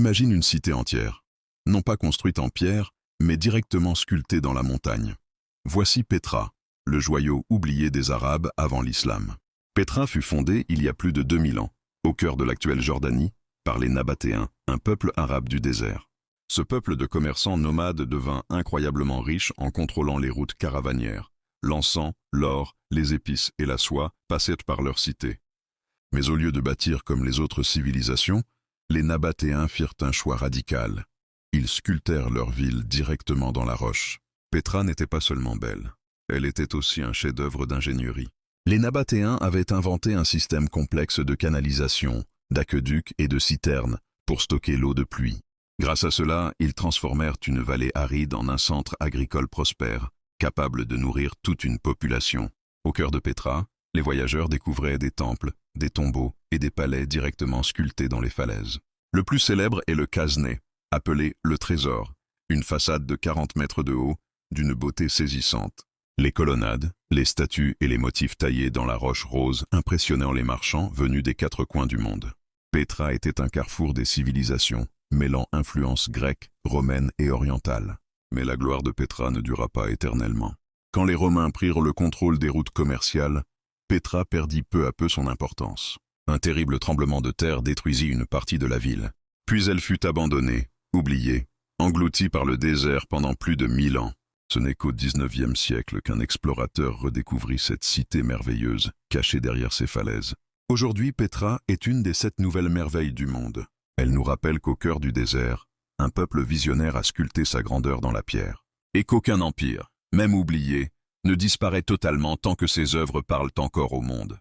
Imagine une cité entière, non pas construite en pierre, mais directement sculptée dans la montagne. Voici Pétra, le joyau oublié des Arabes avant l'islam. Pétra fut fondée il y a plus de 2000 ans, au cœur de l'actuelle Jordanie, par les Nabatéens, un peuple arabe du désert. Ce peuple de commerçants nomades devint incroyablement riche en contrôlant les routes caravanières. L'encens, l'or, les épices et la soie passaient par leur cité. Mais au lieu de bâtir comme les autres civilisations, les Nabatéens firent un choix radical. Ils sculptèrent leur ville directement dans la roche. Pétra n'était pas seulement belle, elle était aussi un chef-d'œuvre d'ingénierie. Les Nabatéens avaient inventé un système complexe de canalisation, d'aqueducs et de citernes pour stocker l'eau de pluie. Grâce à cela, ils transformèrent une vallée aride en un centre agricole prospère, capable de nourrir toute une population. Au cœur de Pétra, les voyageurs découvraient des temples, des tombeaux et des palais directement sculptés dans les falaises. Le plus célèbre est le Casné, appelé le Trésor, une façade de 40 mètres de haut, d'une beauté saisissante. Les colonnades, les statues et les motifs taillés dans la roche rose impressionnaient les marchands venus des 4 coins du monde. Pétra était un carrefour des civilisations, mêlant influences grecques, romaines et orientales. Mais la gloire de Pétra ne dura pas éternellement. Quand les Romains prirent le contrôle des routes commerciales, Pétra perdit peu à peu son importance. Un terrible tremblement de terre détruisit une partie de la ville. Puis elle fut abandonnée, oubliée, engloutie par le désert pendant plus de 1000 ans. Ce n'est qu'au XIXe siècle qu'un explorateur redécouvrit cette cité merveilleuse, cachée derrière ses falaises. Aujourd'hui, Pétra est une des 7 nouvelles merveilles du monde. Elle nous rappelle qu'au cœur du désert, un peuple visionnaire a sculpté sa grandeur dans la pierre. Et qu'aucun empire, même oublié, ne disparaît totalement tant que ses œuvres parlent encore au monde.